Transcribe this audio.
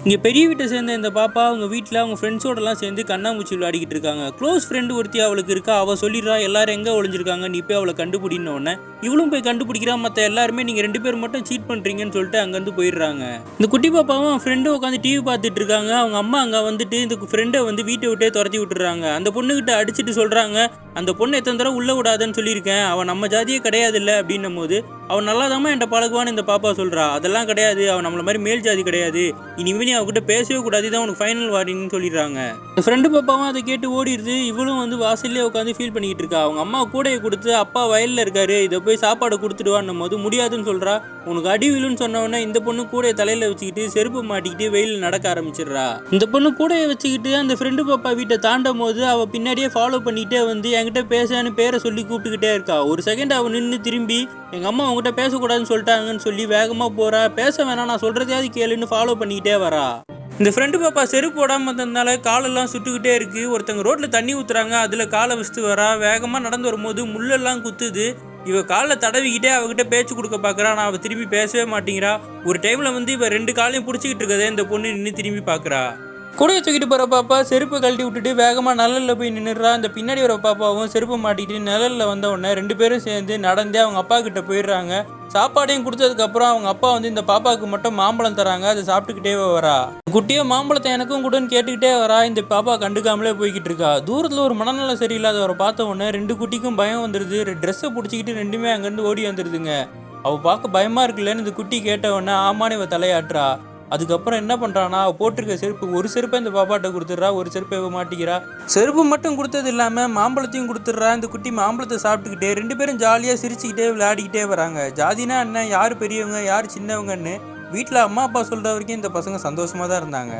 இங்கே பெரிய வீட்டை சேர்ந்த இந்த பாப்பா அவங்க வீட்டில் அவங்க ஃப்ரெண்ட்ஸோடலாம் சேர்ந்து கண்ணாமூச்சி விளையாடிக்கிட்டு இருக்காங்க. க்ளோஸ் ஃப்ரெண்டு ஒருத்தி அவளுக்கு இருக்கா. அவள் சொல்லிடுறா எல்லாரும் எங்கே ஒளிஞ்சிருக்காங்க, நீ போய் அவளை கண்டுபிடின உடனே இவளும் போய் கண்டுபிடிக்கிறா. மற்ற எல்லாருமே நீங்கள் 2 பேர் மட்டும் சீட் பண்ணுறீங்கன்னு சொல்லிட்டு அங்கேருந்து போயிடுறாங்க. இந்த குட்டி பாப்பாவும் அவன் ஃப்ரெண்டும் உட்காந்து டிவி பார்த்துட்டு இருக்காங்க. அவங்க அம்மா அங்கே வந்துட்டு இந்த ஃப்ரெண்டை வந்து வீட்டை விட்டே துரத்தி விட்டுறாங்க. அந்த பொண்ணுகிட்ட அடிச்சுட்டு சொல்கிறாங்க, அந்த பொண்ணு எத்தனை தடவை உள்ளே விடாதுன்னு சொல்லியிருக்கேன், அவன் நம்ம ஜாதியே கிடையாது இல்லை அப்படின்னும் போது அவன் நல்லாதாம்மா என்கிட்ட பழகுவான்னு இந்த பாப்பா சொல்கிறா. அதெல்லாம் கிடையாது, அவன் நம்மள மாதிரி மேல் ஜாதி கிடையாது, இனிமேல் நீ அவகிட்ட பேசவே கூடாது, இதான் உனக்கு ஃபைனல் வார்னிங்னு சொல்லிடுறாங்க. ஃப்ரெண்டு பாப்பாவும் அதை கேட்டு ஓடிடுது. இவளும் வந்து வாசல்லே உட்காந்து ஃபீல் பண்ணிக்கிட்டு இருக்கா. அவங்க அம்மா கூடையை கொடுத்து அப்பா வயலில் இருக்காரு, இதை போய் சாப்பாடு கொடுத்துடுவான்னும் போது முடியாதுன்னு சொல்கிறா. உனக்கு அடி விழுன்னு சொன்னவொடனே இந்த பொண்ணு கூடையை தலையில் வச்சுக்கிட்டு செருப்பு மாட்டிக்கிட்டு வெயிலில் நடக்க ஆரம்பிச்சிடுறா. இந்த பொண்ணு கூடையை வச்சுக்கிட்டு அந்த ஃப்ரெண்டு பாப்பா வீட்டை தாண்டும் போது அவள் பின்னாடியே ஃபாலோ பண்ணிகிட்டே வந்து என்கிட்ட பேசான்னு பேரை சொல்லி கூப்பிட்டுக்கிட்டே இருக்கா. ஒரு செகண்ட் அவள் நின்று திரும்பி எங்கள் அம்மா அவங்ககிட்ட பேசக்கூடாதுன்னு சொல்லிட்டாங்கன்னு சொல்லி வேகமாக போகிறா. பேச வேணாம், நான் சொல்கிறதையாவது கேளுன்னு ஃபாலோ பண்ணிக்கிட்டே வரா. இந்த ஃப்ரெண்டு பாப்பா செருப்பு போடாமல் இருந்ததுனால காலெல்லாம் சுட்டுக்கிட்டே இருக்குது. ஒருத்தங்க ரோட்டில் தண்ணி ஊற்றுறாங்க, அதில் காலை வச்சுட்டு வரா. வேகமாக நடந்து வரும்போது முள்ளெல்லாம் குத்துது. இவ காலில் தடவிக்கிட்டே அவகிட்ட பேச்சு கொடுக்க பார்க்குறா. நான் அவள் திரும்பி பேசவே மாட்டேங்கிறா. ஒரு டைமில் வந்து இவ 2 காலையும் பிடிச்சிக்கிட்டு இருக்கதே இந்த பொண்ணு நின்று திரும்பி பார்க்குறா. கூடையை தூக்கிட்டு போகிற பாப்பா செருப்பை கழட்டி விட்டுட்டு வேகமாக நிழலில் போய் நின்றுடுறா. இந்த பின்னாடி வர பாப்பாவும் செருப்பை மாட்டிக்கிட்டு நிழலில் வந்த உடனே 2 பேரும் சேர்ந்து நடந்தே அவங்க அப்பா கிட்ட போயிடுறாங்க. சாப்பாடையும் கொடுத்ததுக்கப்புறம் அவங்க அப்பா வந்து இந்த பாப்பாவுக்கு மட்டும் மாம்பழம் தராங்க. அதை சாப்பிட்டுக்கிட்டே வரா. குட்டியோ மாம்பழத்தை எனக்கும் கூடன்னு கேட்டுக்கிட்டே வரா. இந்த பாப்பா கண்டுக்காமலே போய்கிட்டு இருக்கா. தூரத்தில் ஒரு மனநலம் சரியில்லாதவரை பார்த்த உடனே 2 குட்டிக்கும் பயம் வந்துடுது. ட்ரெஸ்ஸை பிடிச்சிக்கிட்டு 2மே அங்கேருந்து ஓடி வந்துடுதுங்க. அவள் பார்க்க பயமாக இருக்குல்லன்னு இந்த குட்டி கேட்ட உடனே ஆமான்னு இவ தலையாட்டுறா. அதுக்கப்புறம் என்ன பண்ணுறான்னா, அவள் போட்டிருக்க செருப்பு ஒரு செருப்பை இந்த பாப்பாட்ட கொடுத்துட்றா, ஒரு செருப்பை மாட்டிக்கிறா. செருப்பு மட்டும் கொடுத்தது இல்லாமல் மாம்பழத்தையும் கொடுத்துட்றா. இந்த குட்டி மாம்பழத்தை சாப்பிட்டுக்கிட்டே 2 பேரும் ஜாலியாக சிரிச்சுக்கிட்டே விளையாடிக்கிட்டே வராங்க. ஜாதினா என்ன, யார் பெரியவங்க யார் சின்னவங்கன்னு வீட்டில் அம்மா அப்பா சொல்கிற வரைக்கும் இந்த பசங்க சந்தோஷமாக தான் இருந்தாங்க.